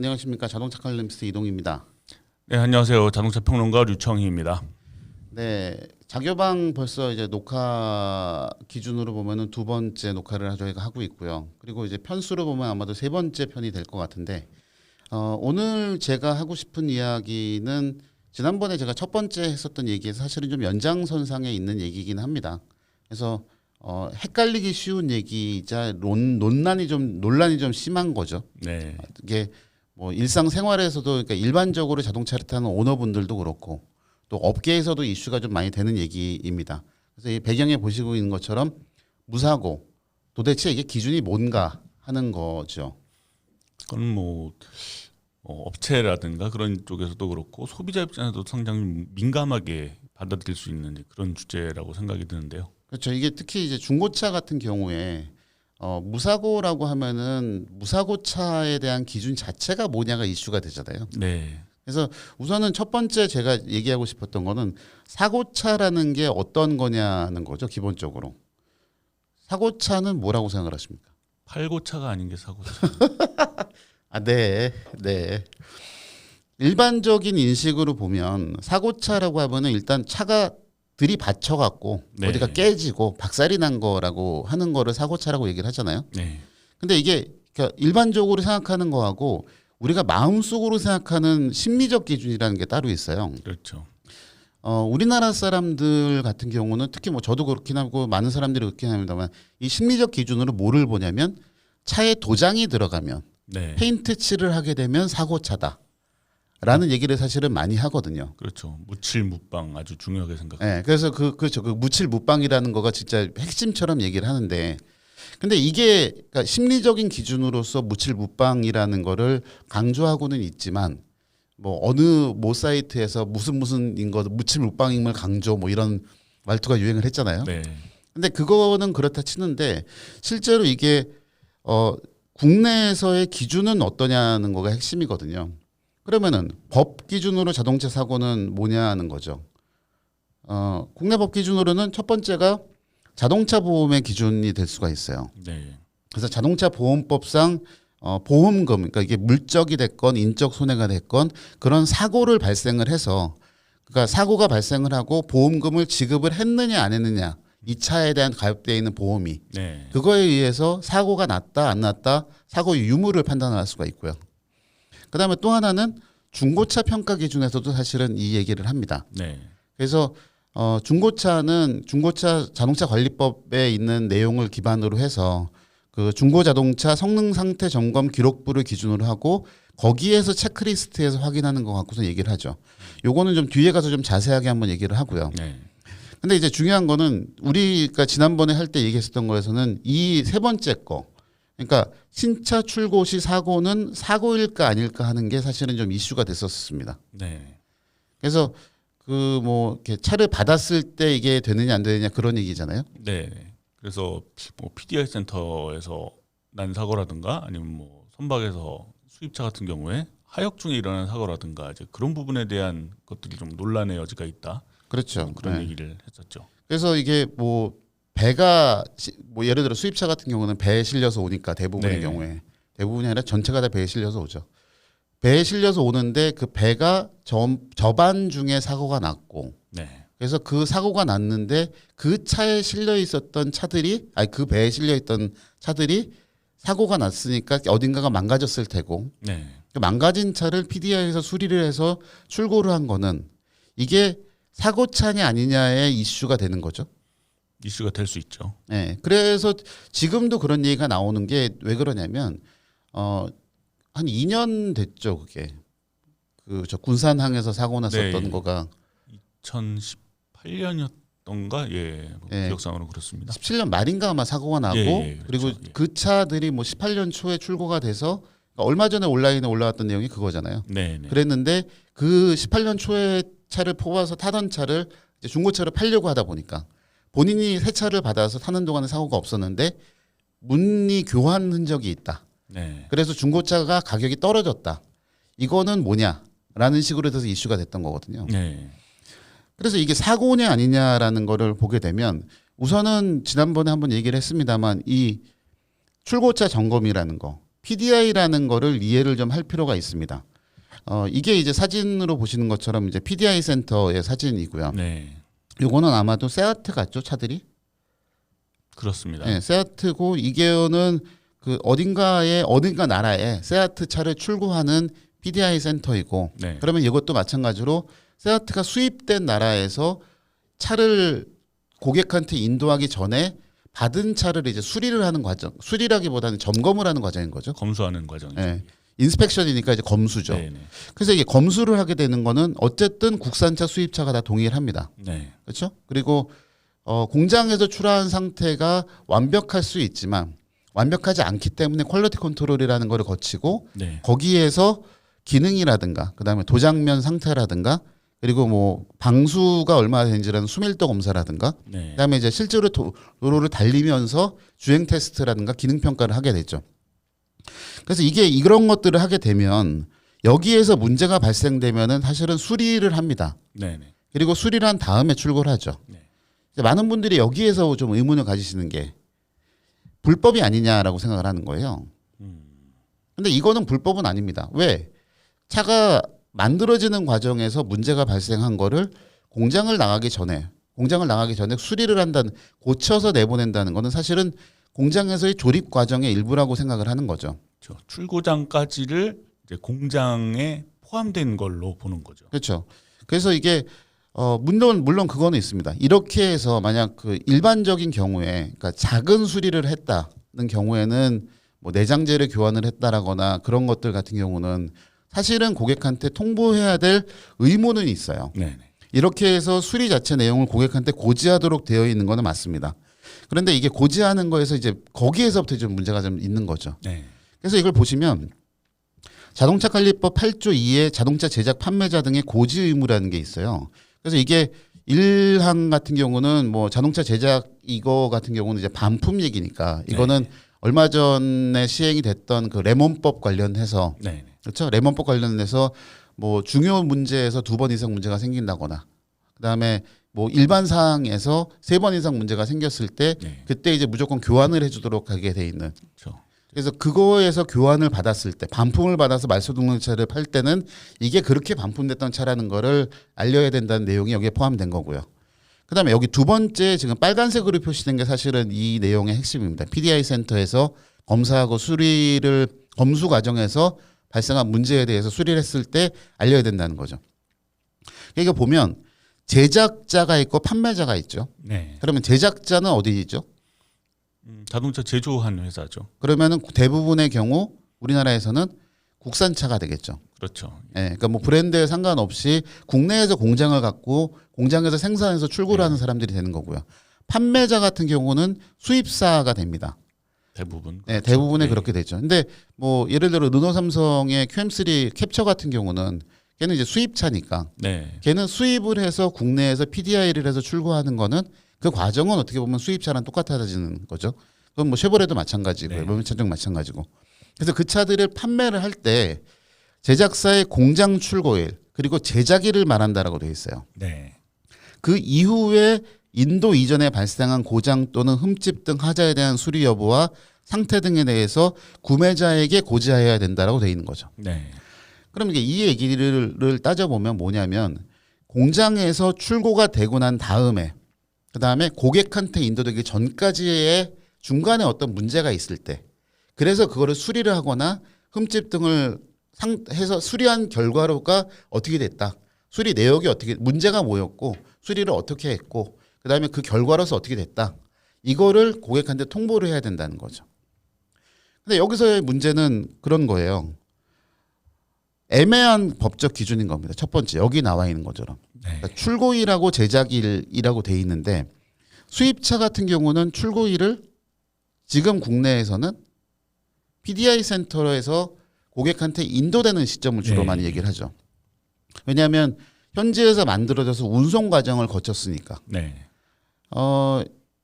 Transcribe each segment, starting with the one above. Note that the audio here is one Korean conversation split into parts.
안녕하십니까. 자동차 칼럼니스트 이동입니다. 네, 안녕하세요. 자동차 평론가 류청희입니다. 네, 자교방 벌써 이제 녹화 기준으로 보면은 두 번째 녹화를 저희가 하고 있고요. 그리고 이제 편수로 보면 아마도 세 번째 편이 될 것 같은데 오늘 제가 하고 싶은 이야기는 지난번에 제가 첫 번째 했었던 얘기에서 사실은 좀 연장선상에 있는 얘기이긴 합니다. 그래서 헷갈리기 쉬운 얘기이자 논란이 좀 심한 거죠. 네. 이게 뭐 일상생활에서도 그러니까 일반적으로 자동차를 타는 오너분들도 그렇고 또 업계에서도 이슈가 좀 많이 되는 얘기입니다. 그래서 이 배경에 보시고 있는 것처럼 무사고 도대체 이게 기준이 뭔가 하는 거죠. 그건 뭐 업체라든가 그런 쪽에서도 그렇고 소비자 입장에서도 상당히 민감하게 받아들일 수 있는 그런 주제라고 생각이 드는데요. 그렇죠. 이게 특히 이제 중고차 같은 경우에 무사고라고 하면은 무사고차에 대한 기준 자체가 뭐냐가 이슈가 되잖아요. 네. 그래서 우선은 첫 번째 제가 얘기하고 싶었던 거는 사고차라는 게 어떤 거냐는 거죠. 기본적으로 사고차는 뭐라고 생각을 하십니까? 팔고차가 아닌 게 사고차. 아, 네, 네. 일반적인 인식으로 보면 사고차라고 하면은 일단 차가 들이받쳐갖고 네. 어디가 깨지고 박살이 난 거라고 하는 거를 사고차라고 얘기를 하잖아요. 네. 근데 이게 그러니까 일반적으로 생각하는 거하고 우리가 마음속으로 생각하는 심리적 기준이라는 게 따로 있어요. 그렇죠. 우리나라 사람들 같은 경우는 특히 뭐 저도 그렇긴 하고 많은 사람들이 그렇긴 합니다만 이 심리적 기준으로 뭐를 보냐면 차에 도장이 들어가면 네. 페인트 칠을 하게 되면 사고차다. 라는 얘기를 사실은 많이 하거든요. 그렇죠. 무칠 무빵 아주 중요하게 생각합니다. 네, 그래서 그렇죠. 그 무칠 무빵이라는 거가 진짜 핵심처럼 얘기를 하는데, 근데 이게 그러니까 심리적인 기준으로서 무칠 무빵이라는 거를 강조하고는 있지만, 뭐 어느 모 사이트에서 무슨인 거 무칠 무빵임을 강조 뭐 이런 말투가 유행을 했잖아요. 네. 근데 그거는 그렇다 치는데 실제로 이게 국내에서의 기준은 어떠냐는 거가 핵심이거든요. 그러면은 법 기준으로 자동차 사고는 뭐냐는 거죠. 국내 법 기준으로는 첫 번째가 자동차 보험의 기준이 될 수가 있어요. 네. 그래서 자동차 보험법상 보험금, 그러니까 이게 물적이 됐건 인적 손해가 됐건 그런 사고를 발생을 해서, 그러니까 사고가 발생을 하고 보험금을 지급을 했느냐 안 했느냐, 이 차에 대한 가입되어 있는 보험이 네. 그거에 의해서 사고가 났다 안 났다 사고의 유무를 판단할 수가 있고요. 그다음에 또 하나는 중고차 평가 기준에서도 사실은 이 얘기를 합니다. 네. 그래서 중고차는 중고차 자동차 관리법에 있는 내용을 기반으로 해서 그 중고 자동차 성능 상태 점검 기록부를 기준으로 하고 거기에서 체크리스트에서 확인하는 거 갖고서 얘기를 하죠. 요거는 좀 뒤에 가서 좀 자세하게 한번 얘기를 하고요. 네. 근데 이제 중요한 거는 우리가 지난번에 할 때 얘기했었던 거에서는 이 세 번째 거, 그러니까 신차 출고 시 사고는 사고일까 아닐까 하는 게 사실은 좀 이슈가 됐었습니다. 네. 그래서 그 뭐 이렇게 차를 받았을 때 이게 되느냐 안 되느냐 그런 얘기잖아요. 네. 그래서 뭐 PDI 센터에서 난 사고라든가 아니면 뭐 선박에서 수입차 같은 경우에 하역 중에 일어난 사고라든가 이제 그런 부분에 대한 것들이 좀 논란의 여지가 있다. 그렇죠. 그런 네. 얘기를 했었죠. 그래서 이게 뭐 배가 뭐 예를 들어 수입차 같은 경우는 배에 실려서 오니까 대부분의 네. 경우에 대부분이 아니라 전체가 다 배에 실려서 오죠. 배에 실려서 오는데 그 배가 저반 중에 사고가 났고 네. 그래서 그 사고가 났는데 그 차에 실려 있었던 차들이 아니 그 배에 실려 있던 차들이 사고가 났으니까 어딘가가 망가졌을 테고 네. 그 망가진 차를 PDI에서 수리를 해서 출고를 한 거는 이게 사고차냐 아니냐의 이슈가 되는 거죠. 이슈가 될 수 있죠. 네, 그래서 지금도 그런 얘기가 나오는 게 왜 그러냐면 한 2년 됐죠 그게 그 저 군산항에서 사고 났었던 네. 거가 2018년이었던가 뭐 예. 기억상으로 그렇습니다. 17년 말인가 아마 사고가 나고 예, 그리고 그렇죠. 예. 그 차들이 뭐 18년 초에 출고가 돼서 그러니까 얼마 전에 온라인에 올라왔던 내용이 그거잖아요. 네. 네. 그랬는데 그 18년 초에 차를 뽑아서 타던 차를 이제 중고차로 팔려고 하다 보니까 본인이 새 차를 받아서 타는 동안에 사고가 없었는데 문의 교환 흔적이 있다. 네. 그래서 중고차가 가격이 떨어졌다. 이거는 뭐냐라는 식으로 돼서 이슈가 됐던 거거든요. 네. 그래서 이게 사고냐 아니냐라는 거를 보게 되면 우선은 지난번에 한번 얘기를 했습니다만 이 출고차 점검이라는 거 PDI라는 거를 이해를 좀 할 필요가 있습니다. 이게 이제 사진으로 보시는 것처럼 이제 PDI 센터의 사진이고요. 네. 요거는 아마도 세아트 같죠, 차들이? 그렇습니다. 네, 세아트고 이게는 그 어딘가 나라에 세아트 차를 출고하는 PDI 센터이고 네. 그러면 이것도 마찬가지로 세아트가 수입된 나라에서 차를 고객한테 인도하기 전에 받은 차를 이제 수리를 하는 과정, 수리라기보다는 점검을 하는 과정인 거죠. 검수하는 과정이죠. 네. 인스펙션이니까 이제 검수죠. 네, 네. 그래서 이게 검수를 하게 되는 거는 어쨌든 국산차 수입차가 다 동일합니다. 네. 그렇죠? 그리고 공장에서 출하한 상태가 완벽할 수 있지만 완벽하지 않기 때문에 퀄리티 컨트롤이라는 거를 거치고 네. 거기에서 기능이라든가 그다음에 도장면 상태라든가 그리고 뭐 방수가 얼마나 되는지라는 수밀도 검사라든가 네. 그다음에 이제 실제로 도로를 달리면서 주행 테스트라든가 기능 평가를 하게 되죠. 그래서 이게 이런 것들을 하게 되면 여기에서 문제가 발생되면은 사실은 수리를 합니다. 네, 네. 그리고 수리를 한 다음에 출고를 하죠. 네. 이제 많은 분들이 여기에서 좀 의문을 가지시는 게 불법이 아니냐라고 생각을 하는 거예요. 근데 이거는 불법은 아닙니다. 왜? 차가 만들어지는 과정에서 문제가 발생한 거를 공장을 나가기 전에 수리를 한다는 고쳐서 내보낸다는 거는 사실은 공장에서의 조립 과정의 일부라고 생각을 하는 거죠. 그렇죠. 출고장까지를 이제 공장에 포함된 걸로 보는 거죠. 그렇죠. 그래서 이게 물론 그거는 있습니다. 이렇게 해서 만약 그 일반적인 경우에 그러니까 작은 수리를 했다는 경우에는 뭐 내장재를 교환을 했다라거나 그런 것들 같은 경우는 사실은 고객한테 통보해야 될 의무는 있어요. 네, 네. 이렇게 해서 수리 자체 내용을 고객한테 고지하도록 되어 있는 거는 맞습니다. 그런데 이게 고지하는 거에서 이제 거기에서부터 좀 문제가 좀 있는 거죠. 네. 그래서 이걸 보시면 자동차 관리법 8조 2에 자동차 제작 판매자 등의 고지 의무라는 게 있어요. 그래서 이게 1항 같은 경우는 뭐 자동차 제작 이거 같은 경우는 이제 반품 얘기니까 이거는 네. 얼마 전에 시행이 됐던 그 레몬법 관련해서 네, 네. 그렇죠. 레몬법 관련해서 뭐 중요 문제에서 2번 이상 문제가 생긴다거나 그다음에 뭐 일반 사항에서 3번 이상 문제가 생겼을 때 네. 그때 이제 무조건 교환을 해주도록 하게 돼 있는. 그렇죠. 그래서 그거에서 교환을 받았을 때 반품을 받아서 말소등록차를 팔 때는 이게 그렇게 반품됐던 차라는 거를 알려야 된다는 내용이 여기에 포함된 거고요. 그다음에 여기 두 번째 지금 빨간색으로 표시된 게 사실은 이 내용의 핵심입니다. PDI 센터에서 검사하고 수리를 검수 과정에서 발생한 문제에 대해서 수리를 했을 때 알려야 된다는 거죠. 그러니까 보면 제작자가 있고 판매자가 있죠. 네. 그러면 제작자는 어디 있죠? 자동차 제조한 회사죠. 그러면은 대부분의 경우 우리나라에서는 국산차가 되겠죠. 그렇죠. 예, 그러니까 뭐 브랜드에 상관없이 국내에서 공장을 갖고 공장에서 생산해서 출고를 하는 사람들이 되는 거고요. 판매자 같은 경우는 수입사가 됩니다. 대부분. 네, 그렇죠. 대부분에 네. 그렇게 되죠. 근데 뭐 예를 들어 르노 삼성의 QM3 캡처 같은 경우는 걔는 이제 수입차니까 네. 걔는 수입을 해서 국내에서 PDI를 해서 출고하는 거는 그 과정은 어떻게 보면 수입차랑 똑같아지는 거죠. 그건 뭐 쉐보레도 마찬가지고요. 네. 로미차도 마찬가지고. 그래서 그 차들을 판매를 할 때 제작사의 공장 출고일 그리고 제작일을 말한다라고 되어 있어요. 네. 그 이후에 인도 이전에 발생한 고장 또는 흠집 등 하자에 대한 수리 여부와 상태 등에 대해서 구매자에게 고지하여야 된다라고 되어 있는 거죠. 네. 그럼 이게 이 얘기를 따져보면 뭐냐면 공장에서 출고가 되고 난 다음에 그다음에 고객한테 인도되기 전까지의 중간에 어떤 문제가 있을 때 그래서 그거를 수리를 하거나 흠집 등을 해서 수리한 결과로가 어떻게 됐다. 수리 내역이 어떻게 문제가 뭐였고 수리를 어떻게 했고 그다음에 그 결과로서 어떻게 됐다. 이거를 고객한테 통보를 해야 된다는 거죠. 근데 여기서의 문제는 그런 거예요. 애매한 법적 기준인 겁니다. 첫 번째 여기 나와 있는 것처럼 네. 그러니까 출고일하고 제작일이라고 돼 있는데 수입차 같은 경우는 출고일을 지금 국내에서는 PDI 센터에서 고객한테 인도되는 시점을 주로 네. 많이 얘기를 하죠. 왜냐하면 현지에서 만들어져서 운송 과정을 거쳤으니까. 네.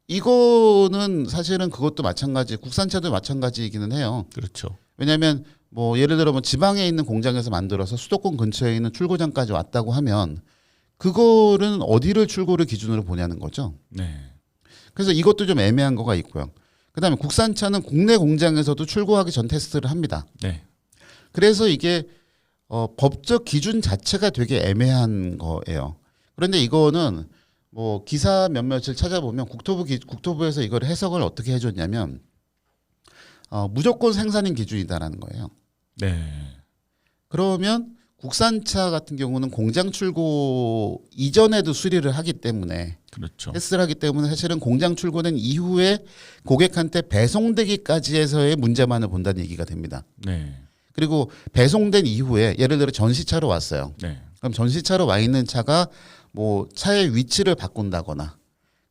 이거는 사실은 그것도 마찬가지, 국산차도 마찬가지이기는 해요. 그렇죠. 왜냐하면 뭐 예를 들어 뭐 지방에 있는 공장에서 만들어서 수도권 근처에 있는 출고장까지 왔다고 하면 그거는 어디를 출고를 기준으로 보냐는 거죠. 네. 그래서 이것도 좀 애매한 거가 있고요. 그다음에 국산차는 국내 공장에서도 출고하기 전 테스트를 합니다. 네. 그래서 이게 법적 기준 자체가 되게 애매한 거예요. 그런데 이거는 뭐 기사 몇몇을 찾아보면 국토부에서 이걸 해석을 어떻게 해줬냐면 무조건 생산인 기준이다라는 거예요. 네. 그러면 국산차 같은 경우는 공장 출고 이전에도 수리를 하기 때문에 그렇죠. 테스트를 하기 때문에 사실은 공장 출고된 이후에 고객한테 배송되기까지 해서의 문제만을 본다는 얘기가 됩니다. 네. 그리고 배송된 이후에 예를 들어 전시차로 왔어요. 네. 그럼 전시차로 와 있는 차가 뭐 차의 위치를 바꾼다거나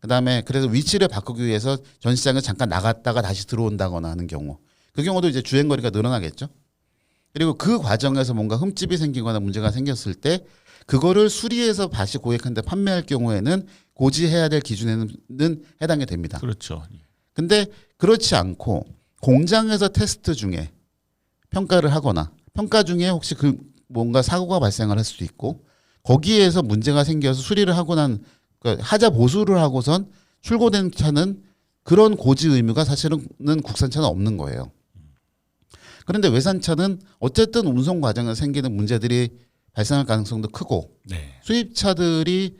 그다음에 그래서 위치를 바꾸기 위해서 전시장을 잠깐 나갔다가 다시 들어온다거나 하는 경우 그 경우도 이제 주행 거리가 늘어나겠죠. 그리고 그 과정에서 뭔가 흠집이 생기거나 문제가 생겼을 때 그거를 수리해서 다시 고객한테 판매할 경우에는 고지해야 될 기준에는 해당이 됩니다. 그렇죠. 근데 그렇지 않고 공장에서 테스트 중에 평가를 하거나 평가 중에 혹시 그 뭔가 사고가 발생을 할 수도 있고 거기에서 문제가 생겨서 수리를 하고 난 그러니까 하자 보수를 하고선 출고된 차는 그런 고지 의무가 사실은 국산차는 없는 거예요. 그런데 외산차는 어쨌든 운송 과정에서 생기는 문제들이 발생할 가능성도 크고 네. 수입차들이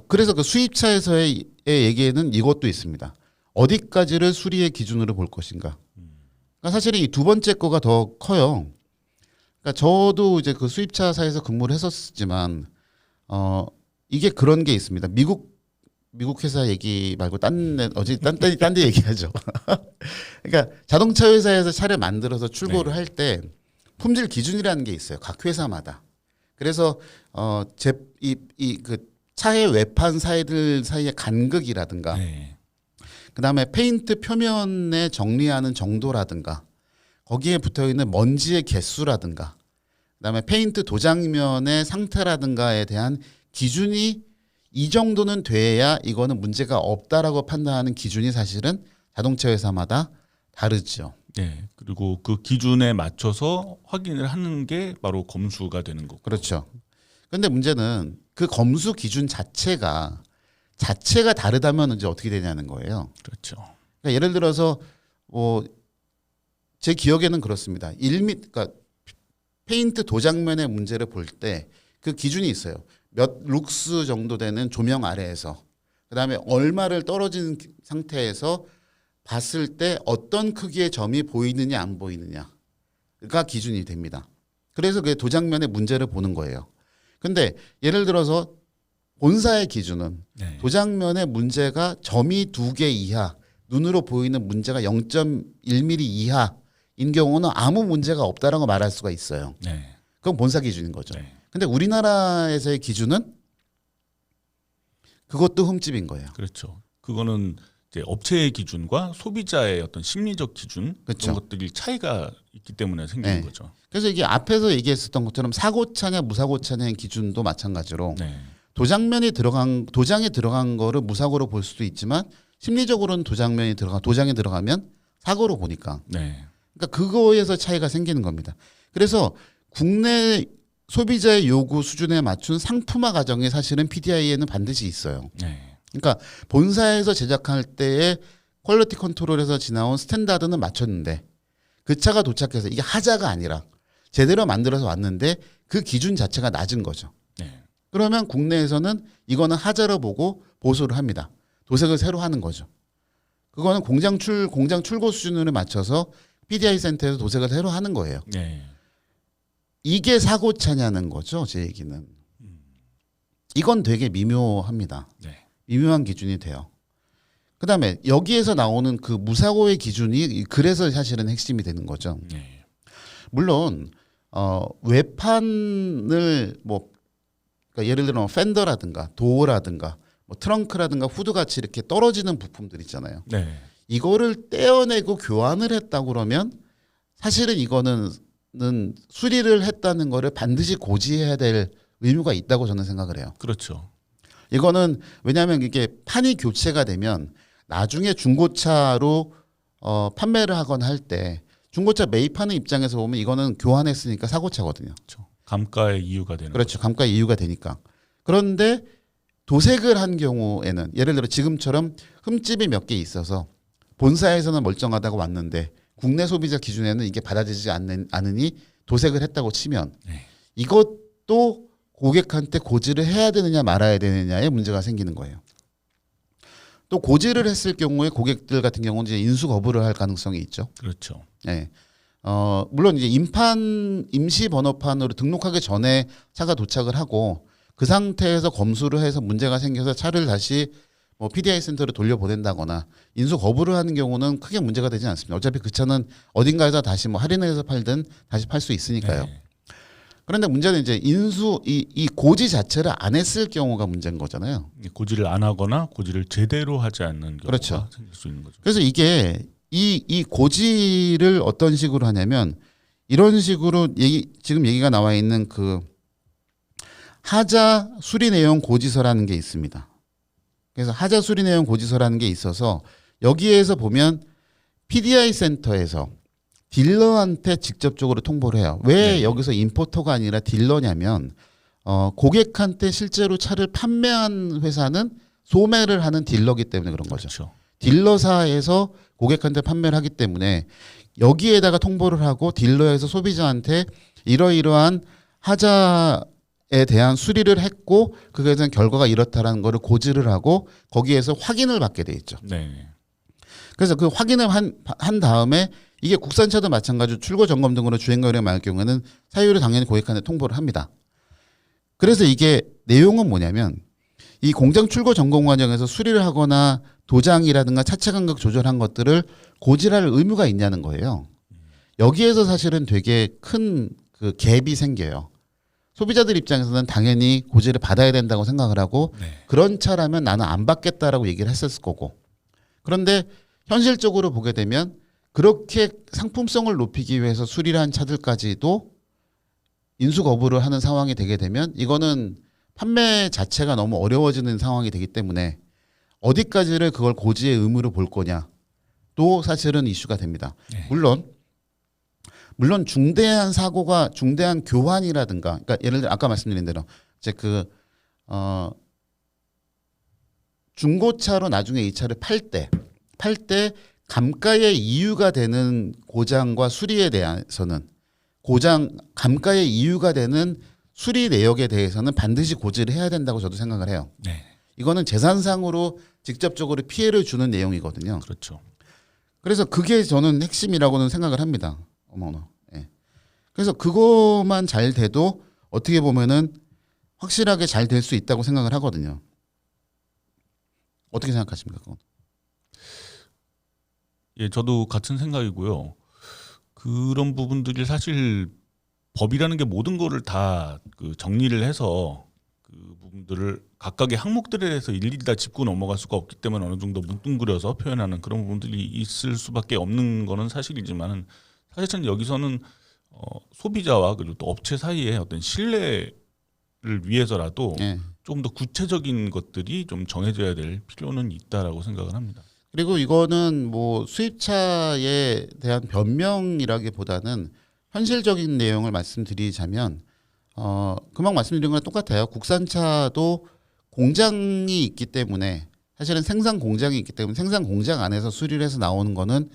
그래서 그 수입차에서의 얘기에는 이것도 있습니다. 어디까지를 수리의 기준으로 볼 것인가. 그러니까 사실은 이 두 번째 거가 더 커요. 그러니까 저도 이제 그 수입차사에서 근무를 했었지만 이게 그런 게 있습니다. 미국 회사 얘기 말고 딴 데 얘기하죠. 그러니까 자동차 회사에서 차를 만들어서 출고를 네. 할 때 품질 기준이라는 게 있어요. 각 회사마다. 그래서 그 차의 외판 사이들 사이의 간극이라든가 네. 그다음에 페인트 표면에 정리하는 정도라든가 거기에 붙어 있는 먼지의 개수라든가 그다음에 페인트 도장면의 상태라든가에 대한 기준이 이 정도는 돼야 이거는 문제가 없다라고 판단하는 기준이 사실은 자동차 회사마다 다르죠. 네. 그리고 그 기준에 맞춰서 확인을 하는 게 바로 검수가 되는 거고. 그렇죠. 그런데 문제는 그 검수 기준 자체가 다르다면 이제 어떻게 되냐는 거예요. 그렇죠. 그러니까 예를 들어서 제 기억에는 그렇습니다. 1m 그러니까 페인트 도장면의 문제를 볼 때 그 기준이 있어요. 몇 룩스 정도 되는 조명 아래에서 그다음에 얼마를 떨어진 상태에서 봤을 때 어떤 크기의 점이 보이느냐 안 보이느냐가 기준이 됩니다. 그래서 그 도장면의 문제를 보는 거예요. 근데 예를 들어서 본사의 기준은 네. 도장면의 문제가 점이 2개 이하, 눈으로 보이는 문제가 0.1mm 이하인 경우는 아무 문제가 없다라고 말할 수가 있어요. 네. 그건 본사 기준인 거죠. 네. 근데 우리나라에서의 기준은 그것도 흠집인 거예요. 그렇죠. 그거는 이제 업체의 기준과 소비자의 어떤 심리적 기준 그렇죠. 그런 것들이 차이가 있기 때문에 생기는 네. 거죠. 그래서 이게 앞에서 얘기했었던 것처럼 사고차냐 무사고차냐의 기준도 마찬가지로 네. 도장이 들어간 거를 무사고로 볼 수도 있지만 심리적으로는 도장에 들어가면 사고로 보니까 네. 그러니까 그거에서 차이가 생기는 겁니다. 그래서 국내 소비자의 요구 수준에 맞춘 상품화 과정이 사실은 PDI에는 반드시 있어요. 네. 그러니까 본사에서 제작할 때의 퀄리티 컨트롤에서 지나온 스탠다드는 맞췄는데 그 차가 도착해서 이게 하자가 아니라 제대로 만들어서 왔는데 그 기준 자체가 낮은 거죠. 네. 그러면 국내에서는 이거는 하자로 보고 보수를 합니다. 도색을 새로 하는 거죠. 그거는 공장 출고 수준으로 맞춰서 PDI 센터에서 도색을 새로 하는 거예요. 네. 이게 사고차냐는 거죠, 제 얘기는. 이건 되게 미묘합니다. 네. 미묘한 기준이 돼요. 그다음에 여기에서 나오는 그 무사고의 기준이 그래서 사실은 핵심이 되는 거죠. 네. 물론 외판을 그러니까 예를 들어 펜더라든가 도어라든가 트렁크라든가 후드 같이 이렇게 떨어지는 부품들 있잖아요. 네. 이거를 떼어내고 교환을 했다고 그러면 사실은 이거는 수리를 했다는 거를 반드시 고지해야 될 의무가 있다고 저는 생각을 해요. 그렇죠. 이거는 왜냐하면 이게 판이 교체가 되면 나중에 중고차로 판매를 하거나 할 때 중고차 매입하는 입장에서 보면 이거는 교환했으니까 사고차거든요. 그렇죠. 감가의 이유가 되는 그렇죠. 감가 이유가 되니까. 그런데 도색을 한 경우에는 예를 들어 지금처럼 흠집이 몇 개 있어서 본사에서는 멀쩡하다고 왔는데 국내 소비자 기준에는 이게 받아들이지 않으니 도색을 했다고 치면 네. 이것도 고객한테 고지를 해야 되느냐 말아야 되느냐의 문제가 생기는 거예요. 또 고지를 했을 경우에 고객들 같은 경우는 이제 인수 거부를 할 가능성이 있죠. 그렇죠. 네. 물론 이제 임시 번호판으로 등록하기 전에 차가 도착을 하고 그 상태에서 검수를 해서 문제가 생겨서 차를 다시 뭐 PDI 센터로 돌려보낸다거나 인수 거부를 하는 경우는 크게 문제가 되지 않습니다. 어차피 그 차는 어딘가에서 다시 뭐 할인을 해서 팔든 다시 팔 수 있으니까요. 네. 그런데 문제는 이제 이 고지 자체를 안 했을 경우가 문제인 거잖아요. 고지를 안 하거나 고지를 제대로 하지 않는 경우가 그렇죠. 생길 수 있는 거죠. 그래서 이게 이 고지를 어떤 식으로 하냐면 이런 식으로 지금 얘기가 나와 있는 그 하자 수리 내용 고지서라는 게 있습니다. 그래서 하자 수리 내용 고지서라는 게 있어서 여기에서 보면 PDI 센터에서 딜러한테 직접적으로 통보를 해요. 왜 네. 여기서 임포터가 아니라 딜러냐면 고객한테 실제로 차를 판매한 회사는 소매를 하는 딜러기 때문에 그런 거죠. 그렇죠. 딜러사에서 고객한테 판매를 하기 때문에 여기에다가 통보를 하고 딜러에서 소비자한테 이러이러한 하자에 대한 수리를 했고 그거에 대한 결과가 이렇다라는 거를 고지를 하고 거기에서 확인을 받게 돼 있죠. 네. 그래서 그 확인을 한 다음에 이게 국산차도 마찬가지로 출고 점검 등으로 주행거리가 많을 경우에는 사유를 당연히 고객한테 통보를 합니다. 그래서 이게 내용은 뭐냐면 이 공장 출고 점검 과정에서 수리를 하거나 도장이라든가 차체 간격 조절한 것들을 고지할 의무가 있냐는 거예요. 여기에서 사실은 되게 큰 그 갭이 생겨요. 소비자들 입장에서는 당연히 고지를 받아야 된다고 생각을 하고 네. 그런 차라면 나는 안 받겠다라고 얘기를 했었을 거고. 그런데 현실적으로 보게 되면 그렇게 상품성을 높이기 위해서 수리를 한 차들까지도 인수 거부를 하는 상황이 되게 되면 이거는 판매 자체가 너무 어려워지는 상황이 되기 때문에 어디까지를 그걸 고지의 의무로 볼 거냐 또 사실은 이슈가 됩니다. 네. 물론 중대한 사고가 중대한 교환이라든가 그러니까 예를 들어 아까 말씀드린 대로 이제 중고차로 나중에 이 차를 팔 때 감가의 이유가 되는 고장과 수리에 대해서는 감가의 이유가 되는 수리 내역에 대해서는 반드시 고지를 해야 된다고 저도 생각을 해요. 네. 이거는 재산상으로 직접적으로 피해를 주는 내용이거든요. 그렇죠. 그래서 그게 저는 핵심이라고는 생각을 합니다. 어머나. 예. 그래서 그것만 잘 돼도 어떻게 보면은 확실하게 잘 될 수 있다고 생각을 하거든요. 어떻게 생각하십니까? 그건? 예, 저도 같은 생각이고요. 그런 부분들이 사실 법이라는 게 모든 거를 다 그 정리를 해서 그 부분들을 각각의 항목들에 대해서 일일이 다 짚고 넘어갈 수가 없기 때문에 어느 정도 뭉뚱그려서 표현하는 그런 부분들이 있을 수밖에 없는 거는 사실이지만은 사실은 여기서는 소비자와 그리고 또 업체 사이에 어떤 신뢰를 위해서라도 예. 조금 더 구체적인 것들이 좀 정해져야 될 필요는 있다라고 생각을 합니다. 그리고 이거는 뭐 수입차에 대한 변명이라기보다는 현실적인 내용을 말씀드리자면 금방 말씀드린 거랑 똑같아요. 국산차도 공장이 있기 때문에 사실은 생산 공장이 있기 때문에 생산 공장 안에서 수리를 해서 나오는 거는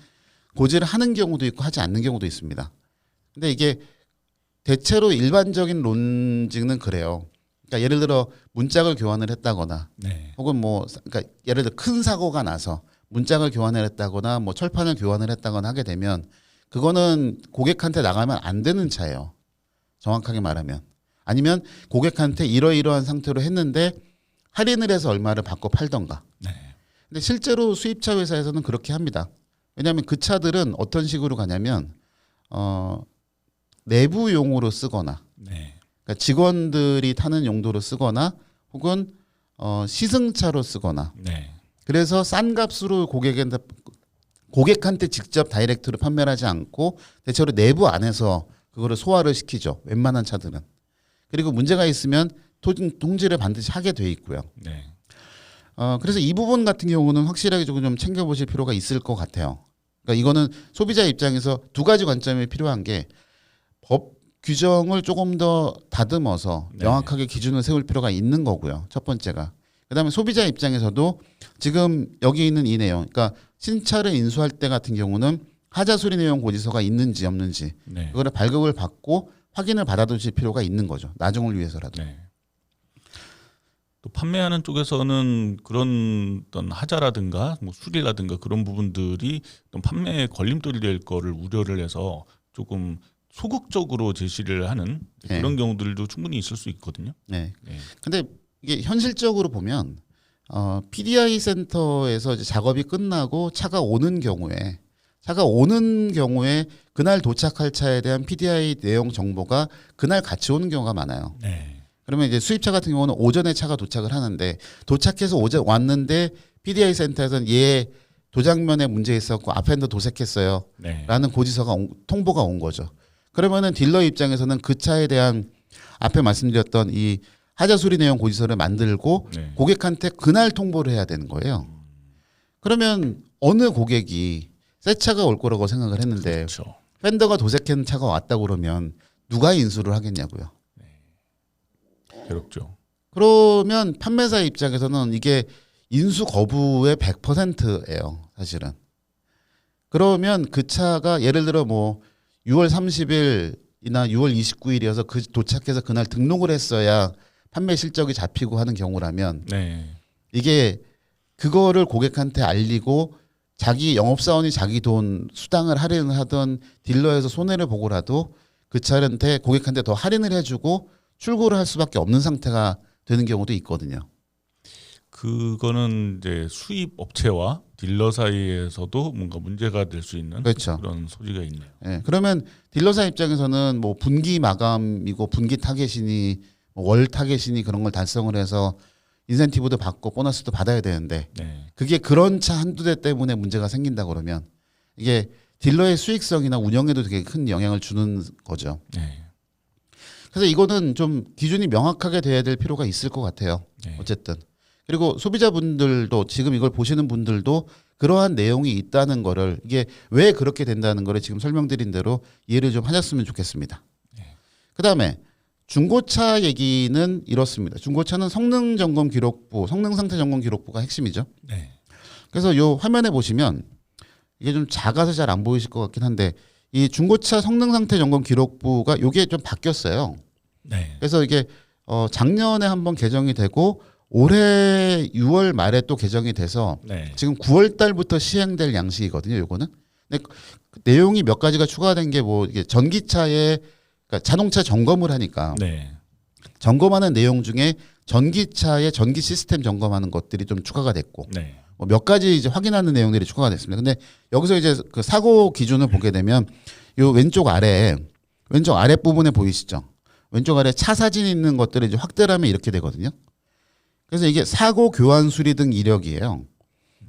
고지를 하는 경우도 있고 하지 않는 경우도 있습니다. 근데 이게 대체로 일반적인 논증은 그래요. 그러니까 예를 들어 문짝을 교환을 했다거나 네. 혹은 뭐 그러니까 예를 들어 큰 사고가 나서 문짝을 교환을 했다거나 뭐 철판을 교환을 했다거나 하게 되면 그거는 고객한테 나가면 안 되는 차예요. 정확하게 말하면. 아니면 고객한테 이러이러한 상태로 했는데 할인을 해서 얼마를 받고 팔던가. 네. 근데 실제로 수입차 회사에서는 그렇게 합니다. 왜냐하면 그 차들은 어떤 식으로 가냐면 내부용으로 쓰거나 네. 그러니까 직원들이 타는 용도로 쓰거나 혹은 시승차로 쓰거나 네. 그래서 싼 값으로 고객한테 직접 다이렉트로 판매를 하지 않고 대체로 내부 안에서 그거를 소화를 시키죠. 웬만한 차들은. 그리고 문제가 있으면 통지를 반드시 하게 돼 있고요. 네. 그래서 이 부분 같은 경우는 확실하게 조금 좀 챙겨보실 필요가 있을 것 같아요. 그러니까 이거는 소비자 입장에서 두 가지 관점이 필요한 게 법 규정을 조금 더 다듬어서 네. 명확하게 기준을 세울 필요가 있는 거고요. 첫 번째가. 그다음에 소비자 입장에서도 지금 여기 있는 이 내용, 그러니까 신차를 인수할 때 같은 경우는 하자 수리 내용 고지서가 있는지 없는지 네. 그거를 발급을 받고 확인을 받아두실 필요가 있는 거죠. 나중을 위해서라도. 네. 또 판매하는 쪽에서는 그런 어떤 하자라든가 뭐 수리라든가 그런 부분들이 어떤 판매에 걸림돌이 될 거를 우려를 해서 조금 소극적으로 제시를 하는 네. 그런 경우들도 충분히 있을 수 있거든요. 네. 네. 근데 이게 현실적으로 보면 PDI 센터에서 이제 작업이 끝나고 차가 오는 경우에 그날 도착할 차에 대한 PDI 내용 정보가 그날 같이 오는 경우가 많아요. 네. 그러면 이제 수입차 같은 경우는 오전에 차가 도착을 하는데 도착해서 오전 왔는데 PDI 센터에서는 얘 도장면에 문제 있었고 앞엔더 도색했어요. 네. 라는 고지서가 통보가 온 거죠. 그러면은 딜러 입장에서는 그 차에 대한 앞에 말씀드렸던 이 하자 수리 내용 고지서를 만들고 네. 고객한테 그날 통보를 해야 되는 거예요. 그러면 어느 고객이 새 차가 올 거라고 생각을 했는데 그렇죠. 팬더가 도색한 차가 왔다고 그러면 누가 인수를 하겠냐고요. 괴롭죠. 그러면 판매사 입장에서는 이게 인수 거부의 100%예요, 사실은. 그러면 그 차가 예를 들어 뭐 6월 30일이나 6월 29일이어서 그 도착해서 그날 등록을 했어야 판매 실적이 잡히고 하는 경우라면 네. 이게 그거를 고객한테 알리고 자기 영업사원이 자기 돈 수당을 할인을 하던 딜러에서 손해를 보고라도 그 차한테 고객한테 더 할인을 해주고 출고를 할 수밖에 없는 상태가 되는 경우도 있거든요. 그거는 이제 수입 업체와 딜러 사이에서도 뭔가 문제가 될 수 있는 그렇죠. 그런 소지가 있네요. 예, 그러면 딜러사 입장에서는 뭐 분기 마감이고 분기 타겟이니 뭐월 타겟이니 그런 걸 달성을 해서 인센티브도 받고 보너스도 받아야 되는데 네. 그게 그런 차 한두 대 때문에 문제가 생긴다 그러면 이게 딜러의 수익성이나 운영에도 되게 큰 영향을 주는 거죠. 네. 그래서 이거는 좀 기준이 명확하게 돼야 될 필요가 있을 것 같아요. 네. 어쨌든. 그리고 소비자분들도 지금 이걸 보시는 분들도 그러한 내용이 있다는 거를 이게 왜 그렇게 된다는 거를 지금 설명드린 대로 이해를 좀 하셨으면 좋겠습니다. 그다음에 중고차 얘기는 이렇습니다. 중고차는 성능 점검 기록부, 성능 상태 점검 기록부가 핵심이죠. 네. 그래서 요 화면에 보시면 이게 좀 작아서 잘 안 보이실 것 같긴 한데 이 중고차 성능 상태 점검 기록부가 요게 좀 바뀌었어요. 네. 그래서 이게 작년에 한번 개정이 되고 올해 6월 말에 또 개정이 돼서 네. 지금 9월 달부터 시행될 양식이거든요. 요거는. 근데 그 내용이 몇 가지가 추가된 게 뭐 이게 전기차에 그러니까 자동차 점검을 하니까 네. 점검하는 내용 중에 전기차의 전기 시스템 점검하는 것들이 좀 추가가 됐고 네. 뭐 몇 가지 이제 확인하는 내용들이 추가가 됐습니다. 근데 여기서 이제 그 사고 기준을 보게 되면 요 왼쪽 아래 부분에 보이시죠? 왼쪽 아래 차 사진 있는 것들을 이제 확대를 하면 이렇게 되거든요. 그래서 이게 사고 교환 수리 등 이력이에요.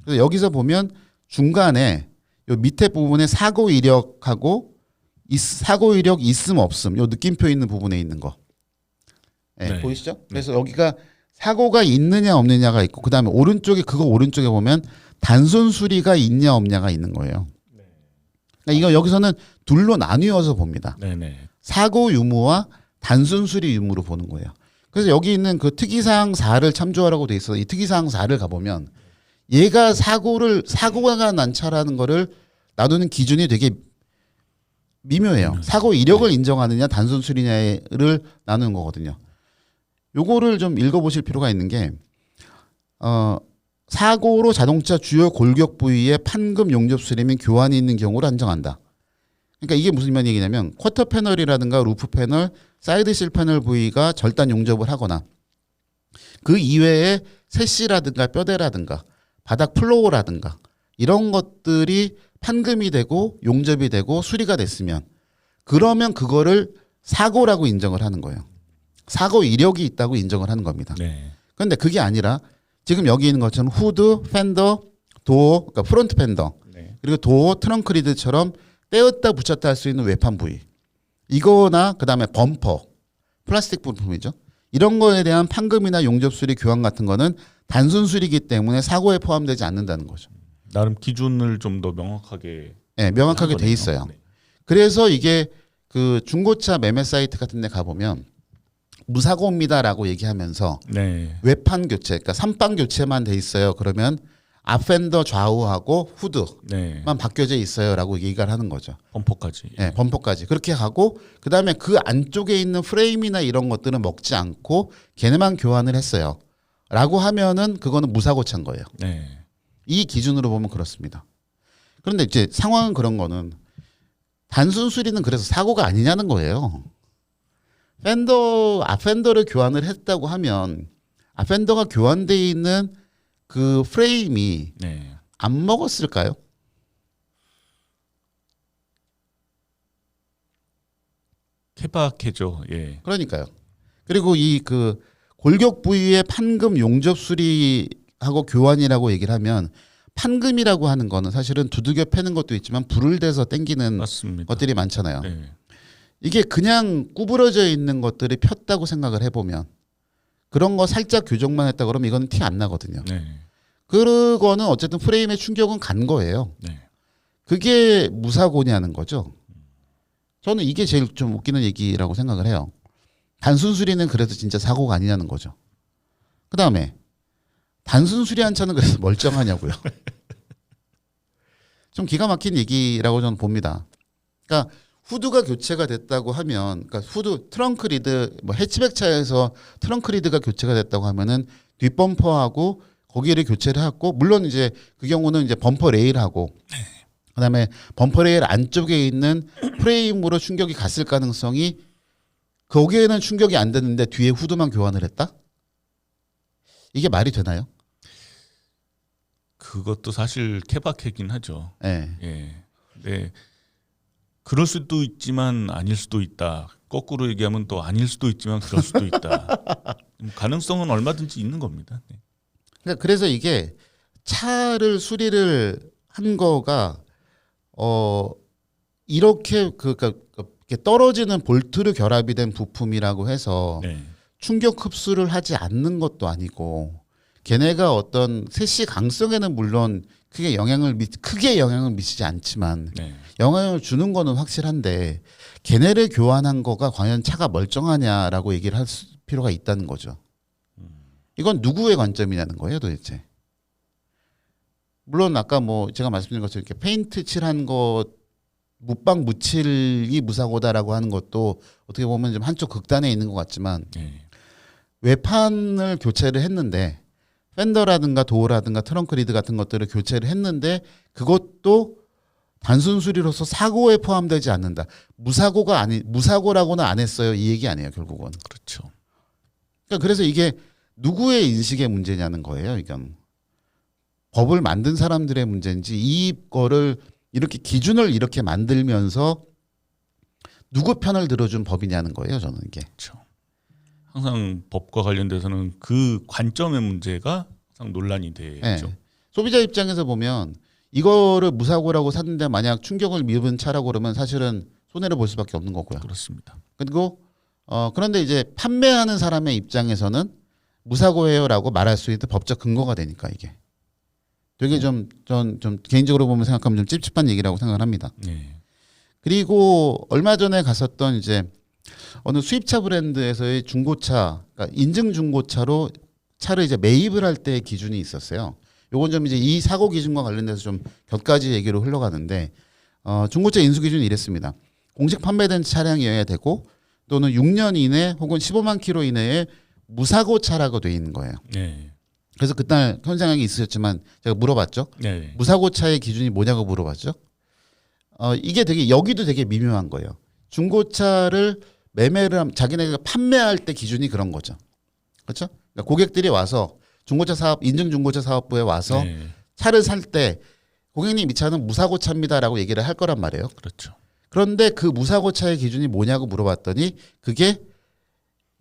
그래서 여기서 보면 중간에 요 밑에 부분에 사고 이력하고 사고 이력 있음 없음 요 느낌표 있는 부분에 있는 거. 네, 네. 보이시죠? 그래서 여기가 사고가 있느냐 없느냐가 있고 그다음에 오른쪽에 보면 단순 수리가 있냐 없냐가 있는 거예요. 그러니까 이거 여기서는 둘로 나뉘어서 봅니다. 네. 네. 사고 유무와 단순 수리 유무로 보는 거예요. 그래서 여기 있는 그 특이사항 4를 참조하라고 돼 있어. 이 특이사항 4를 가보면 얘가 사고가 난 차라는 거를 나누는 기준이 되게 미묘해요. 사고 이력을 인정하느냐 단순 수리냐를 나누는 거거든요. 요거를 좀 읽어보실 필요가 있는 게 사고로 자동차 주요 골격 부위에 판금 용접 수리 및 교환이 있는 경우를 한정한다. 그러니까 이게 무슨 얘기냐면 쿼터 패널이라든가 루프 패널, 사이드 실 패널 부위가 절단 용접을 하거나 그 이외에 세시라든가 뼈대라든가 바닥 플로어라든가 이런 것들이 판금이 되고 용접이 되고 수리가 됐으면 그러면 그거를 사고라고 인정을 하는 거예요. 사고 이력이 있다고 인정을 하는 겁니다. 네. 그런데 그게 아니라 지금 여기 있는 것처럼 후드, 펜더, 도어, 그러니까 프론트 펜더 네. 그리고 도어, 트렁크 리드처럼 떼었다 붙였다 할 수 있는 외판 부위 이거나 그다음에 범퍼 플라스틱 부품이죠. 이런 거에 대한 판금이나 용접 수리 교환 같은 거는 단순 수리이기 때문에 사고에 포함되지 않는다는 거죠. 나름 기준을 좀 더 명확하게 네, 명확하게 한 돼 거네요. 있어요. 네. 그래서 이게 그 중고차 매매 사이트 같은 데 가보면 무사고입니다라고 얘기하면서 네. 외판 교체, 그러니까 삼방 교체만 돼 있어요. 그러면 앞펜더 좌우하고 후드만 네. 바뀌어져 있어요라고 얘기를 하는 거죠. 범퍼까지. 네, 범퍼까지 그렇게 하고 그다음에 그 안쪽에 있는 프레임이나 이런 것들은 먹지 않고 걔네만 교환을 했어요라고 하면은 그거는 무사고차인 거예요. 네. 이 기준으로 보면 그렇습니다. 그런데 이제 상황은 그런 거는 단순 수리는 그래서 사고가 아니냐는 거예요. 앞펜더를 교환을 했다고 하면 앞펜더가 교환돼 있는 그 프레임이 네. 안 먹었을까요? 케바케죠. 예. 그러니까요. 그리고 이 그 골격 부위의 판금 용접 수리하고 교환이라고 얘기를 하면 판금이라고 하는 거는 사실은 두들겨 패는 것도 있지만 불을 대서 당기는 맞습니다. 것들이 많잖아요. 네. 이게 그냥 구부러져 있는 것들이 폈다고 생각을 해보면 그런 거 살짝 교정만 했다 그러면 이거는 티 안 나거든요. 네. 그거는 어쨌든 프레임의 충격은 간 거예요. 네. 그게 무사고냐는 거죠. 저는 이게 제일 좀 웃기는 얘기라고 생각을 해요. 단순 수리는 그래서 진짜 사고가 아니냐는 거죠. 그 다음에 단순 수리한 차는 그래서 멀쩡하냐고요. 좀 기가 막힌 얘기라고 저는 봅니다. 그러니까 후드가 교체가 됐다고 하면, 그러니까 후드 트렁크 리드, 뭐 해치백 차에서 트렁크 리드가 교체가 됐다고 하면은 뒷범퍼하고 거기를 교체를 하고, 물론 이제 그 경우는 이제 범퍼 레일하고, 그다음에 범퍼 레일 안쪽에 있는 프레임으로 충격이 갔을 가능성이 거기에는 충격이 안 됐는데 뒤에 후드만 교환을 했다? 이게 말이 되나요? 그것도 사실 케바케긴 하죠. 네. 예. 네. 그럴 수도 있지만 아닐 수도 있다. 거꾸로 얘기하면 또 아닐 수도 있지만 그럴 수도 있다. 가능성은 얼마든지 있는 겁니다. 네. 그러니까 그래서 이게 차를 수리를 한 거가 이렇게 그러니까 이렇게 떨어지는 볼트로 결합이 된 부품이라고 해서 네. 충격 흡수를 하지 않는 것도 아니고 걔네가 어떤 세시 강성에는 물론 크게 영향을 미치지 않지만 네. 영향을 주는 거는 확실한데 걔네를 교환한 거가 과연 차가 멀쩡하냐라고 얘기를 할 필요가 있다는 거죠. 이건 누구의 관점이냐는 거예요, 도대체. 물론 아까 뭐 제가 말씀드린 것처럼 이렇게 페인트 칠한 거 묻방 묻힐이 무사고다라고 하는 것도 어떻게 보면 좀 한쪽 극단에 있는 것 같지만 네. 외판을 교체를 했는데 펜더라든가 도어라든가 트렁크 리드 같은 것들을 교체를 했는데 그것도 단순 수리로서 사고에 포함되지 않는다. 무사고라고는 안 했어요. 이 얘기 아니에요, 결국은. 그렇죠. 그러니까 그래서 이게 누구의 인식의 문제냐는 거예요. 이건 법을 만든 사람들의 문제인지 이거를 이렇게 기준을 이렇게 만들면서 누구 편을 들어준 법이냐는 거예요. 저는 이게. 그렇죠. 항상 법과 관련돼서는 그 관점의 문제가 항상 논란이 되죠. 네. 소비자 입장에서 보면 이거를 무사고라고 샀는데 만약 충격을 입은 차라고 그러면 사실은 손해를 볼 수밖에 없는 거고요. 그렇습니다. 그리고 그런데 이제 판매하는 사람의 입장에서는 무사고예요라고 말할 수 있는 법적 근거가 되니까 이게 되게 좀 개인적으로 보면 생각하면 좀 찝찝한 얘기라고 생각을 합니다. 네. 그리고 얼마 전에 갔었던 이제 어느 수입차 브랜드에서의 중고차, 그러니까 인증 중고차로 차를 이제 매입을 할 때 기준이 있었어요. 요건 좀 이제 이 사고 기준과 관련돼서 좀 몇 가지 얘기로 흘러가는데 중고차 인수 기준이 이랬습니다. 공식 판매된 차량이어야 되고 또는 6년 이내 혹은 15만 킬로 이내에 무사고 차라고 돼 있는 거예요. 네. 그래서 그날 현장에 있으셨지만 제가 물어봤죠. 네. 무사고 차의 기준이 뭐냐고 물어봤죠. 이게 되게 여기도 되게 미묘한 거예요. 중고차를 매매를 하면 자기네가 판매할 때 기준이 그런 거죠. 그렇죠? 그러니까 고객들이 와서 중고차 사업 인증 중고차 사업부에 와서 네. 차를 살 때 고객님 이 차는 무사고 차입니다라고 얘기를 할 거란 말이에요. 그렇죠. 그런데 그 무사고 차의 기준이 뭐냐고 물어봤더니 그게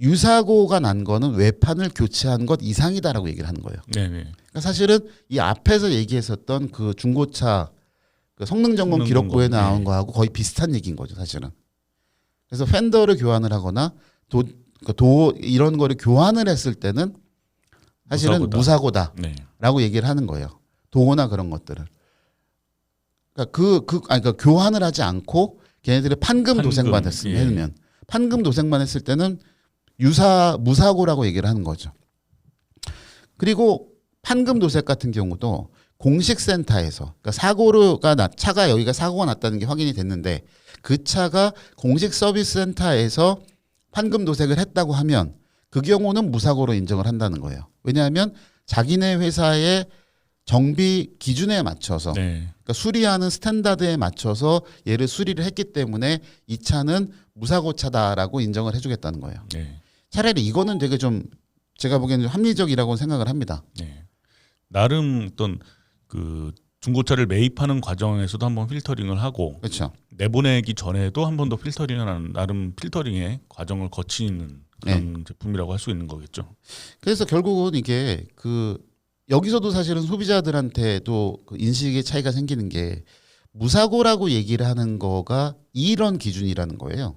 유사고가 난 거는 외판을 교체한 것 이상이다라고 얘기를 하는 거예요. 네. 그러니까 사실은 이 앞에서 얘기했었던 그 중고차 그 성능 점검 성능 기록부에 점검, 나온 네. 거하고 거의 비슷한 얘기인 거죠, 사실은. 그래서 팬더를 교환을 하거나 도 이런 거를 교환을 했을 때는 사실은 무사고다라고 네. 얘기를 하는 거예요. 도어나 그런 것들을. 그러니까 교환을 하지 않고 걔네들이 판금 도색만 예. 했으면 판금 도색만 했을 때는 무사고라고 얘기를 하는 거죠. 그리고 판금도색 같은 경우도 공식센터에서 그러니까 차가 여기가 사고가 났다는 게 확인이 됐는데 그 차가 공식 서비스 센터에서 판금도색을 했다고 하면 그 경우는 무사고로 인정을 한다는 거예요. 왜냐하면 자기네 회사의 정비 기준에 맞춰서 그러니까 수리하는 스탠다드에 맞춰서 얘를 수리를 했기 때문에 이 차는 무사고 차다라고 인정을 해주겠다는 거예요. 차라리 이거는 되게 좀 제가 보기에는 좀 합리적이라고 생각을 합니다. 나름 어떤 그 중고차를 매입하는 과정에서도 한번 필터링을 하고 그렇죠. 내보내기 전에도 한 번 더 필터링을 하는 나름 필터링의 과정을 거치는 그런 제품이라고 할 수 있는 거겠죠. 그래서 결국은 이게 여기서도 사실은 소비자들한테도 그 인식의 차이가 생기는 게 무사고라고 얘기를 하는 거가 이런 기준이라는 거예요.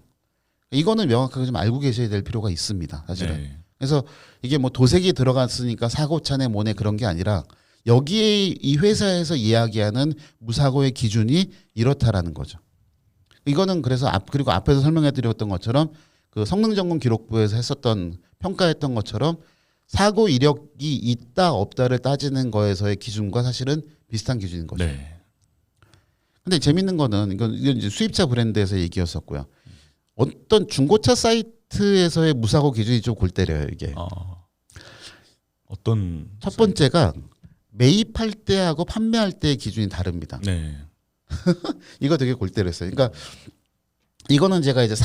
이거는 명확하게 좀 알고 계셔야 될 필요가 있습니다. 사실은. 그래서 이게 뭐 도색이 들어갔으니까 사고차네 뭐네 그런 게 아니라 여기에 이 회사에서 이야기하는 무사고의 기준이 이렇다라는 거죠. 이거는 그래서 그리고 앞에서 설명해드렸던 것처럼 그 성능점검 기록부에서 했었던 평가했던 것처럼 사고 이력이 있다 없다를 따지는 거에서의 기준과 사실은 비슷한 기준인 거죠. 근데 재밌는 거는 이건 이제 수입차 브랜드에서 얘기였었고요. 어떤 중고차 사이트에서의 무사고 기준이 좀 골 때려요 이게. 어떤 첫 번째가 매입할 때하고 판매할 때의 기준이 다릅니다. 이거 되게 골 때렸어요. 그러니까 이거는 제가 이제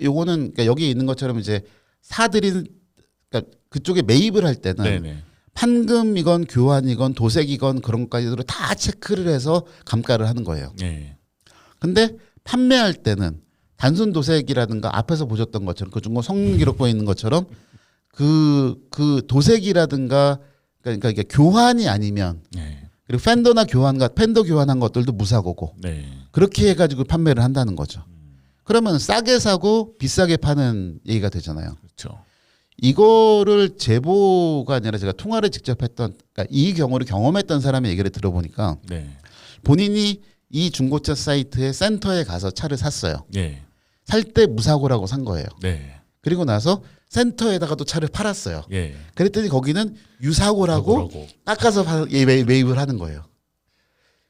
요거는 그러니까 여기 있는 것처럼 이제 그러니까 그쪽에 매입을 할 때는 판금이건 교환이건 도색이건 그런 것까지도 다 체크를 해서 감가를 하는 거예요. 근데 판매할 때는 단순 도색이라든가 앞에서 보셨던 것처럼 그 중고 성능 기록부에 있는 것처럼 그 도색이라든가 그러니까 이게 교환이 아니면 그리고 팬더 교환한 것들도 무사고고 그렇게 해가지고 판매를 한다는 거죠. 그러면 싸게 사고 비싸게 파는 얘기가 되잖아요. 그렇죠. 이거를 제보가 아니라 제가 통화를 직접 했던 그러니까 이 경우를 경험했던 사람의 얘기를 들어보니까 본인이 이 중고차 사이트의 센터에 가서 차를 샀어요. 살 때 무사고라고 산 거예요. 그리고 나서 센터에다가 또 차를 팔았어요. 그랬더니 거기는 유사고라고 깎아서 매입을 하는 거예요.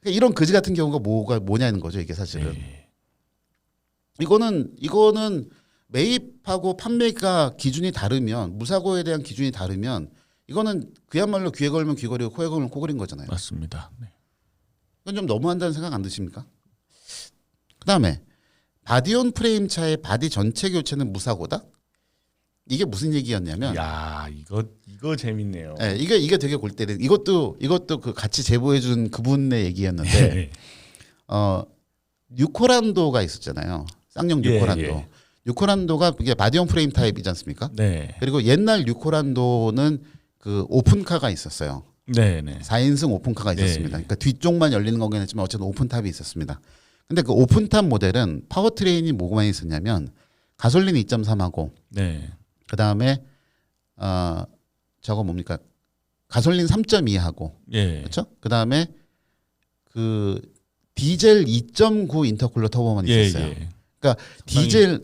그러니까 이런 거지 같은 경우가 뭐냐는 거죠. 이게 사실은. 이거는 매입하고 판매가 기준이 다르면 무사고에 대한 기준이 다르면 이거는 그야말로 귀에 걸면 귀걸이고 코에 걸면 코걸인 거잖아요. 맞습니다. 이건 좀 너무한다는 생각 안 드십니까? 그다음에 바디온 프레임 차의 바디 전체 교체는 무사고다? 이게 무슨 얘기였냐면 야 이거 재밌네요. 이게 되게 골 때리는 이것도 그 같이 제보해준 그분의 얘기였는데 뉴코란도가 있었잖아요. 쌍용 뉴코란도. 뉴코란도가 이게 바디온 프레임 타입이지 않습니까? 그리고 옛날 뉴코란도는 그 오픈카가 있었어요. 4인승 오픈카가 있었습니다. 그러니까 뒤쪽만 열리는 거긴 했지만 어쨌든 오픈탑이 있었습니다. 근데 그 오픈탑 모델은 파워트레인이 뭐만 있었냐면 가솔린 2.3하고 그다음에 저거 뭡니까? 가솔린 3.2하고 그렇죠? 그다음에 그 디젤 2.9 인터쿨러 터보만 있었어요. 그러니까 디젤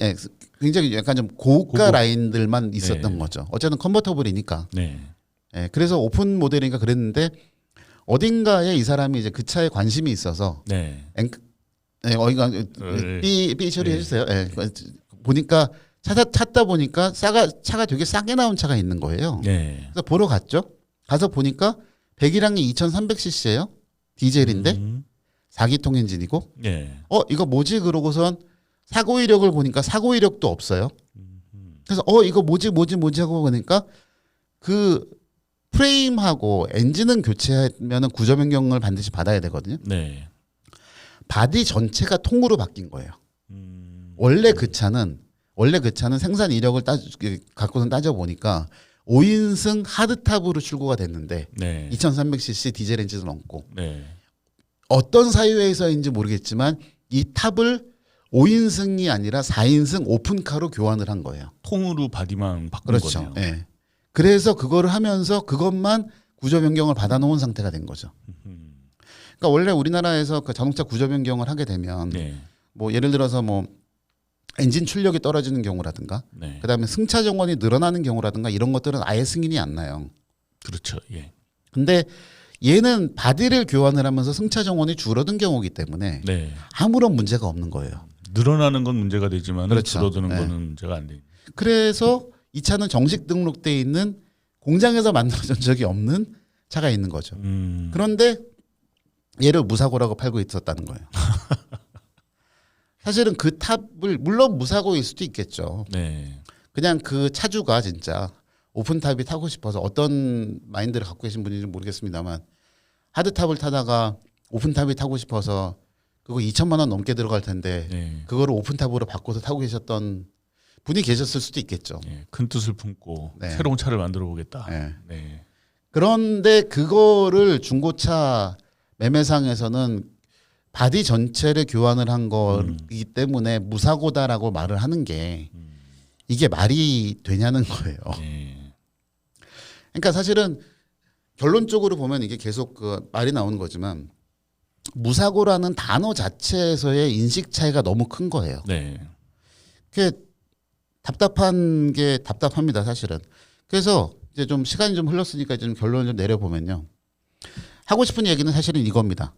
굉장히 약간 좀 고가 라인들만 있었던 거죠. 어쨌든 컨버터블이니까. 그래서 오픈 모델이니까 그랬는데 어딘가에 이 사람이 이제 그 차에 관심이 있어서 어디가 삐 처리해 주세요. 보니까 찾다 보니까 차가 되게 싸게 나온 차가 있는 거예요. 그래서 보러 갔죠. 가서 보니까 배기량이 2,300cc예요. 디젤인데 4기통 엔진이고. 이거 뭐지? 그러고선 사고 이력을 보니까 사고 이력도 없어요. 그래서 이거 뭐지 하고 보니까 그 프레임하고 엔진은 교체하면은 구조 변경을 반드시 받아야 되거든요. 바디 전체가 통으로 바뀐 거예요. 원래 그 차는 생산 이력을 갖고선 따져 보니까 5인승 하드탑으로 출고가 됐는데 2300cc 디젤 엔진을 얹고 어떤 사유에서인지 모르겠지만 이 탑을 5인승이 아니라 4인승 오픈카로 교환을 한 거예요. 통으로 바디만 바꾼 그렇죠. 거네요. 그래서 그거를 하면서 그것만 구조 변경을 받아놓은 상태가 된 거죠. 그러니까 원래 우리나라에서 그 자동차 구조 변경을 하게 되면 뭐 예를 들어서 뭐 엔진 출력이 떨어지는 경우라든가 네. 그다음에 승차 정원이 늘어나는 경우라든가 이런 것들은 아예 승인이 안 나요. 그렇죠. 예. 근데 얘는 바디를 교환을 하면서 승차 정원이 줄어든 경우이기 때문에 네. 아무런 문제가 없는 거예요. 늘어나는 건 문제가 되지만 그렇죠. 줄어드는 네. 거는 문제가 안 돼. 그래서 이 차는 정식 등록돼 있는 공장에서 만들어진 적이 없는 차가 있는 거죠. 그런데 얘를 무사고라고 팔고 있었다는 거예요. 사실은 그 탑을 물론 무사고일 수도 있겠죠. 네. 그냥 그 차주가 진짜 오픈탑이 타고 싶어서 어떤 마인드를 갖고 계신 분인지 모르겠습니다만 하드탑을 타다가 오픈탑이 타고 싶어서 그거 2천만 원 넘게 들어갈 텐데 네. 그거를 오픈탑으로 바꿔서 타고 계셨던 분이 계셨을 수도 있겠죠. 네. 큰 뜻을 품고 네. 새로운 차를 만들어 보겠다. 네. 네. 그런데 그거를 중고차 매매상에서는 바디 전체를 교환을 한 거이기 때문에 무사고다라고 말을 하는 게 이게 말이 되냐는 거예요. 네. 그러니까 사실은 결론적으로 보면 이게 계속 그 말이 나오는 거지만 무사고라는 단어 자체에서의 인식 차이가 너무 큰 거예요. 네. 그게 답답한 게 답답합니다, 사실은. 그래서 이제 좀 시간이 좀 흘렀으니까 좀 결론을 좀 내려보면요. 하고 싶은 얘기는 사실은 이겁니다.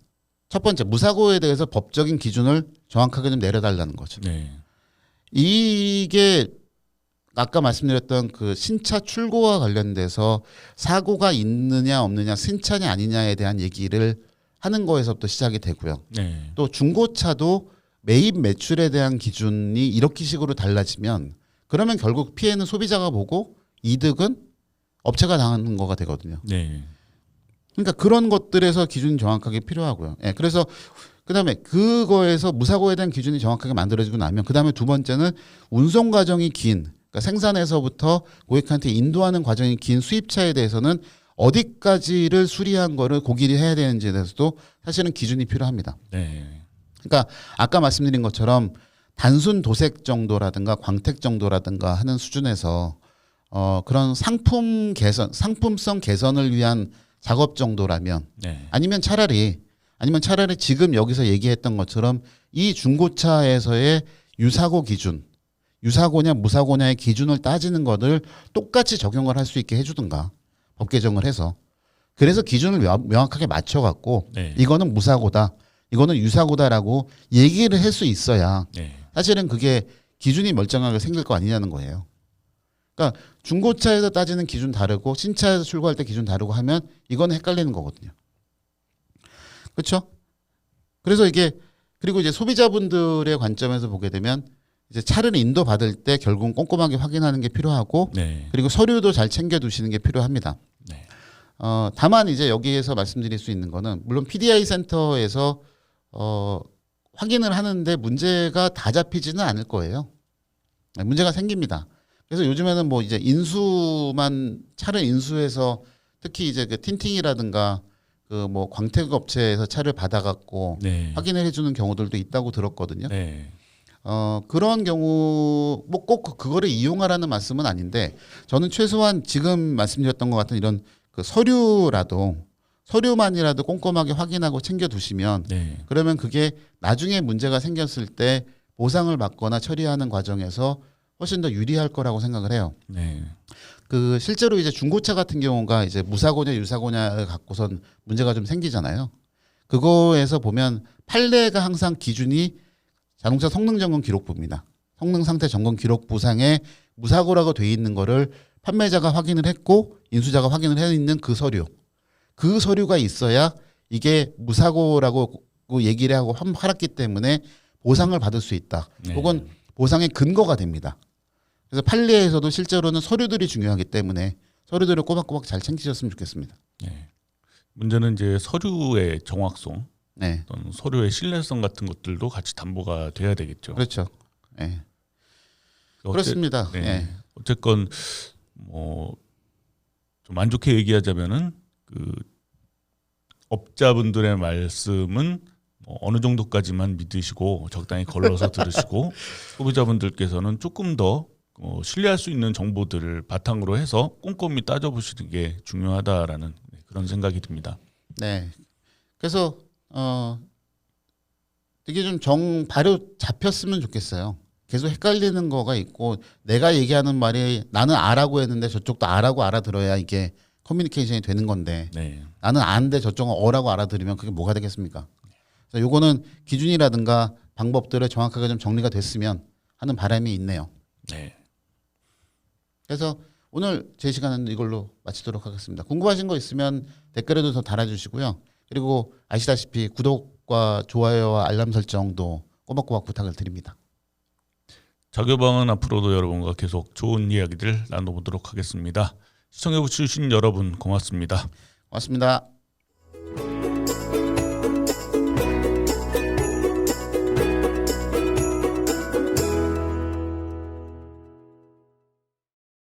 첫 번째, 무사고에 대해서 법적인 기준을 정확하게 좀 내려달라는 거죠. 네. 이게 아까 말씀드렸던 그 신차 출고와 관련돼서 사고가 있느냐 없느냐 신차냐 아니냐에 대한 얘기를 하는 거에서부터 시작이 되고요. 네. 또 중고차도 매입 매출에 대한 기준이 이렇게 식으로 달라지면 그러면 결국 피해는 소비자가 보고 이득은 업체가 당하는 거가 되거든요. 네. 그러니까 그런 것들에서 기준이 정확하게 필요하고요. 예, 그래서 그다음에 그거에서 무사고에 대한 기준이 정확하게 만들어지고 나면 그다음에 두 번째는 운송 과정이 긴 그러니까 생산에서부터 고객한테 인도하는 과정이 긴 수입차에 대해서는 어디까지를 수리한 거를 고기를 해야 되는지에 대해서도 사실은 기준이 필요합니다. 네. 그러니까 아까 말씀드린 것처럼 단순 도색 정도라든가 광택 정도라든가 하는 수준에서 그런 상품 개선, 상품성 개선을 위한 작업 정도라면 네. 아니면 차라리 지금 여기서 얘기했던 것처럼 이 중고차에서의 유사고 기준, 유사고냐 무사고냐의 기준을 따지는 것을 똑같이 적용을 할 수 있게 해주든가 법 개정을 해서 그래서 기준을 명확하게 맞춰갖고 네. 이거는 무사고다, 이거는 유사고다라고 얘기를 할 수 있어야 네. 사실은 그게 기준이 멀쩡하게 생길 거 아니냐는 거예요. 그러니까 중고차에서 따지는 기준 다르고 신차에서 출고할 때 기준 다르고 하면 이거는 헷갈리는 거거든요. 그렇죠? 그래서 이게 그리고 이제 소비자분들의 관점에서 보게 되면 이제 차를 인도받을 때 결국은 꼼꼼하게 확인하는 게 필요하고 네. 그리고 서류도 잘 챙겨두시는 게 필요합니다. 네. 다만 이제 여기에서 말씀드릴 수 있는 거는 물론 PDI 센터에서 확인을 하는데 문제가 다 잡히지는 않을 거예요. 네, 문제가 생깁니다. 그래서 요즘에는 뭐 이제 차를 인수해서 특히 이제 그 틴팅이라든가 그 뭐 광택 업체에서 차를 받아갖고 네. 확인을 해주는 경우들도 있다고 들었거든요. 네. 그런 경우 뭐 꼭 그거를 이용하라는 말씀은 아닌데 저는 최소한 지금 말씀드렸던 것 같은 이런 그 서류만이라도 꼼꼼하게 확인하고 챙겨두시면 네. 그러면 그게 나중에 문제가 생겼을 때 보상을 받거나 처리하는 과정에서 훨씬 더 유리할 거라고 생각을 해요. 네. 그 실제로 이제 중고차 같은 경우가 이제 무사고냐 유사고냐를 갖고선 문제가 좀 생기잖아요. 그거에서 보면 판례가 항상 기준이 자동차 성능 점검 기록부입니다. 성능 상태 점검 기록부상에 무사고라고 돼 있는 거를 판매자가 확인을 했고 인수자가 확인을 해 있는 그 서류가 있어야 이게 무사고라고 얘기를 하고 팔았기 때문에 보상을 받을 수 있다. 네. 혹은 보상의 근거가 됩니다. 그래서 판례에서도 실제로는 서류들이 중요하기 때문에 서류들을 꼬박꼬박 잘 챙기셨으면 좋겠습니다. 네. 문제는 이제 서류의 정확성, 네, 어떤 서류의 신뢰성 같은 것들도 같이 담보가 돼야 되겠죠. 그렇죠. 네. 어째- 그렇습니다. 네. 네. 어쨌건 뭐 좀 안 좋게 얘기하자면은 그 업자분들의 말씀은 뭐 어느 정도까지만 믿으시고 적당히 걸러서 들으시고 소비자분들께서는 조금 더 신뢰할 수 있는 정보들을 바탕으로 해서 꼼꼼히 따져보시는 게 중요하다라는 그런 생각이 듭니다. 네. 그래서 되게 좀 바로 잡혔으면 좋겠어요. 계속 헷갈리는 거가 있고 내가 얘기하는 말이 나는 아라고 했는데 저쪽도 아라고 알아들어야 이게 커뮤니케이션이 되는 건데 네. 나는 아는데 저쪽은 어라고 알아들으면 그게 뭐가 되겠습니까? 그래서 요거는 기준이라든가 방법들을 정확하게 좀 정리가 됐으면 하는 바람이 있네요. 네. 그래서 오늘 제 시간은 이걸로 마치도록 하겠습니다. 궁금하신 거 있으면 댓글에도 더 달아주시고요. 그리고 아시다시피 구독과 좋아요와 알람 설정도 꼬박꼬박 부탁을 드립니다. 자교방은 앞으로도 여러분과 계속 좋은 이야기들 나눠보도록 하겠습니다. 시청해주신 여러분 고맙습니다. 고맙습니다.